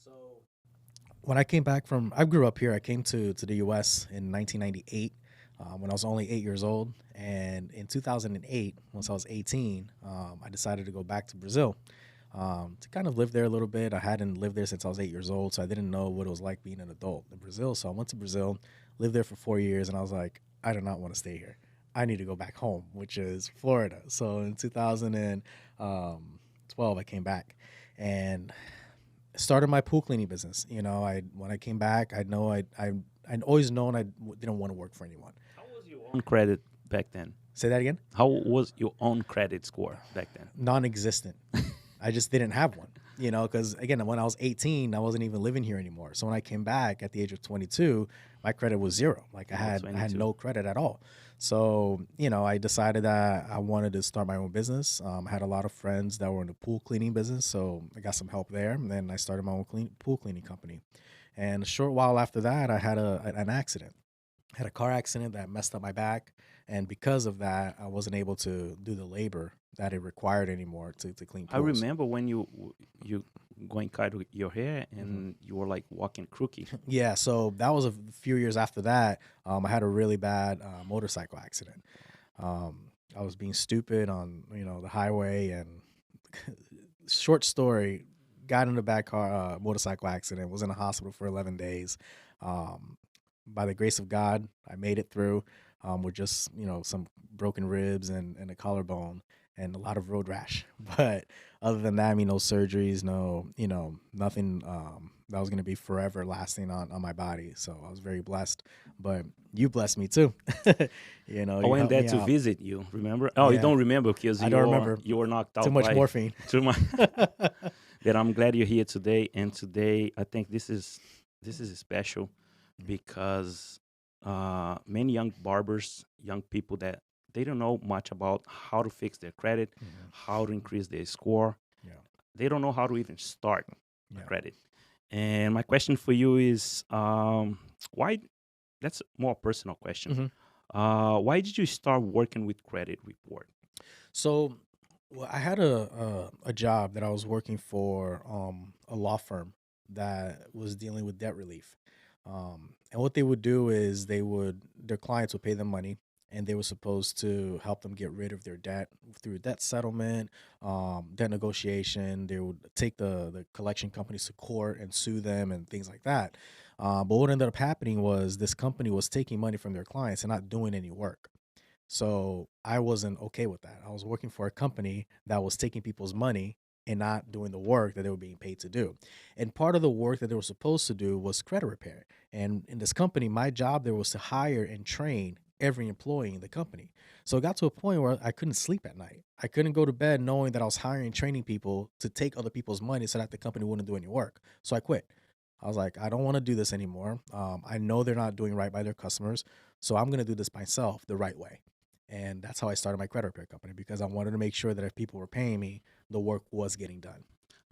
So when I came back I grew up here. I came to the U.S. in 1998 when I was only 8 years old. And in 2008, once I was 18, I decided to go back to Brazil to kind of live there a little bit. I hadn't lived there since I was 8 years old, so I didn't know what it was like being an adult in Brazil. So I went to Brazil, lived there for 4 years, and I was like, I do not want to stay here. I need to go back home, which is Florida. So in 2012, I came back and started my pool cleaning business. I when I came back, I'd always known didn't want to work for anyone. How was your own credit back then? Say that again. How was your own credit score back then? Non-existent. I just didn't have one. Because again, when I was 18, I wasn't even living here anymore. So when I came back at the age of 22, my credit was zero. Like I had no credit at all. So I decided that I wanted to start my own business. I had a lot of friends that were in the pool cleaning business, so I got some help there. And then I started my own pool cleaning company. And a short while after that, I had an accident. I had a car accident that messed up my back, and because of that, I wasn't able to do the labor that it required anymore to clean I pools. remember when you going cut your hair hmm and you were like walking crooked. Yeah, so that was a few years after that. I had a really bad motorcycle accident. I was being stupid on the highway, and short story, got in a bad car motorcycle accident. Was in the hospital for 11 days. Um, by the grace of God, I made it through with just some broken ribs and a collarbone and a lot of road rash. But other than that, I mean, no surgeries, no nothing that was gonna be forever lasting on my body. So I was very blessed. But you blessed me too. I You went helped there me to out. visit you. Remember? Oh, you Yeah, don't remember because I don't remember. you were knocked Too out much by morphine. too much. But I'm glad you're here today. And today, I think this is special because many young barbers, young people that they don't know much about how to fix their credit, Mhm. how to increase their score. Yeah, They don't know how to even start a yeah. credit. And my question for you is, why? That's a more personal question. hmm Why did you start working with credit report? So, well, I had a job that I was working for a law firm that was dealing with debt relief. And what they would do is their clients would pay them money, and they were supposed to help them get rid of their debt through debt settlement, debt negotiation. They would take the collection companies to court and sue them and things like that. But what ended up happening was this company was taking money from their clients and not doing any work. So I wasn't okay with that. I was working for a company that was taking people's money and not doing the work that they were being paid to do. And part of the work that they were supposed to do was credit repair. And in this company, my job there was to hire and train every employee in the company. So it got to a point where I couldn't sleep at night. I couldn't go to bed knowing that I was hiring and training people to take other people's money so that the company wouldn't do any work. So I quit. I was like, I don't want to do this anymore. I know they're not doing right by their customers. So I'm going to do this myself the right way. And that's how I started my credit repair company because I wanted to make sure that if people were paying me, the work was getting done.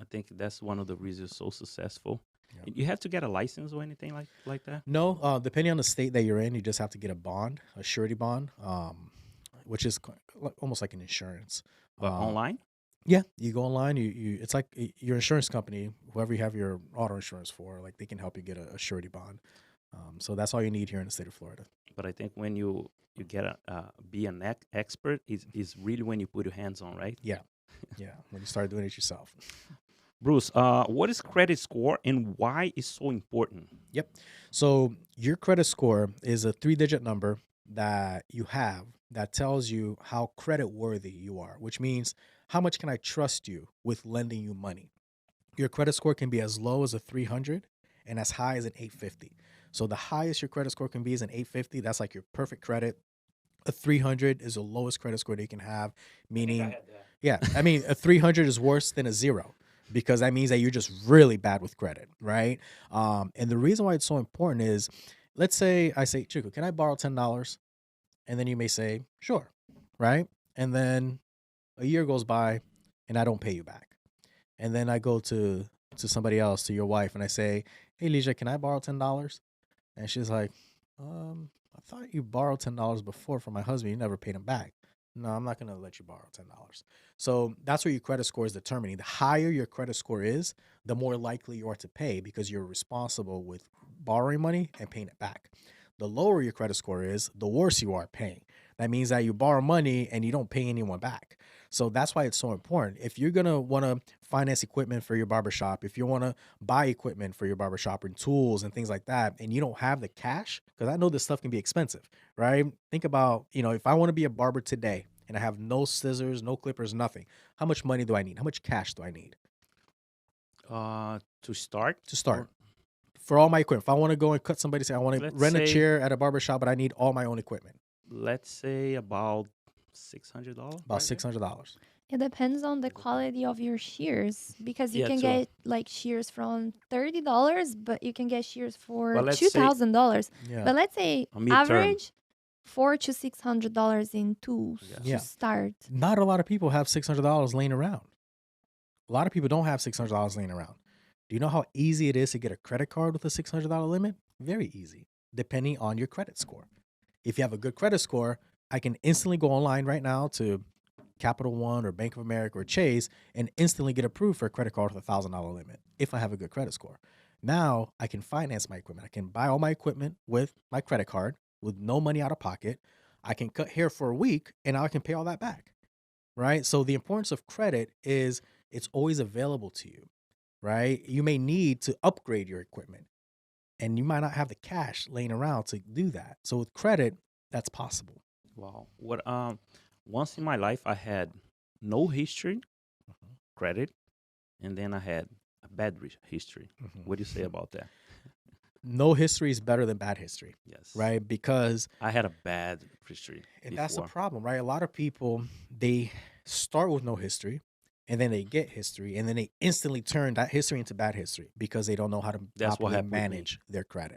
I think that's one of the reasons so successful. Yeah. You have to get a license or anything like that. No, depending on the state that you're in, you just have to get a bond, a surety bond, which is almost like an insurance. But Uh, online, yeah, you go online. It's like your insurance company, whoever you have your auto insurance for, like they can help you get a surety bond. So that's all you need here in the state of Florida. but I think when you get a be an expert is really when you put your hands on, right? Yeah, yeah. When you start doing it yourself. Bruce, what is credit score and why is so important? Yep. So your credit score is a three-digit number that you have that tells you how credit worthy you are, which means how much can I trust you with lending you money. Your credit score can be as low as a 300 and as high as an 850. So the highest your credit score can be is an 850. That's like your perfect credit. A 300 is the lowest credit score that you can have, I think I meaning, had yeah, that. I mean, a 300 is worse than a zero because that means that you're just really bad with credit, right? And the reason why it's so important is, let's say I say, Chico, can I borrow $10? And then you may say, sure, right? And then a year goes by and I don't pay you back. And then I go to somebody else, to your wife, and I say, hey, Leisha, can I borrow $10? And she's like, I thought you borrowed $10 before from my husband. You never paid him back. No, I'm not going to let you borrow $10. So that's where your credit score is determining. The higher your credit score is, the more likely you are to pay because you're responsible with borrowing money and paying it back. The lower your credit score is, the worse you are paying. That means that you borrow money and you don't pay anyone back. So that's why it's so important. If you're going to want to finance equipment for your barbershop, if you want to buy equipment for your barbershop and tools and things like that, and you don't have the cash, because I know this stuff can be expensive, right? Think about, if I want to be a barber today and I have no scissors, no clippers, nothing, how much money do I need? How much cash do I need To start, to start? or For all my equipment, if I want to go and cut somebody, say I want to let's rent a say chair at a barbershop, but I need all my own equipment, let's say about $600, about right there. $600. It depends on the It depends. quality of your shears because you Yeah, can too. get like shears from $30, but you can get shears for But let's say $2,000. Yeah. But let's say a midterm. average $400 to $600 in tools Yes. to Yeah. start. Not a lot of people have $600 laying around. A lot of people don't have $600 laying around. Do you know how easy it is to get a credit card with a $600 limit? Very easy, depending on your credit score. If you have a good credit score, I can instantly go online right now to Capital One or Bank of America or Chase and instantly get approved for a credit card with $1,000 limit if I have a good credit score. Now I can finance my equipment. I can buy all my equipment with my credit card with no money out of pocket. I can cut hair for a week and now I can pay all that back. Right? So the importance of credit is it's always available to you, right? You may need to upgrade your equipment and you might not have the cash laying around to do that. So with credit, that's possible. Wow. What once in my life I had no history, Mhm. credit, and then I had a bad history. Mhm. What do you say about that? No history is better than bad history, Yes. right? Because I had a bad history and that's the before. problem, right? A lot of people they start with no history and then they get history and then they instantly turn that history into bad history because they don't know how to That's what properly happened with me. manage their credit.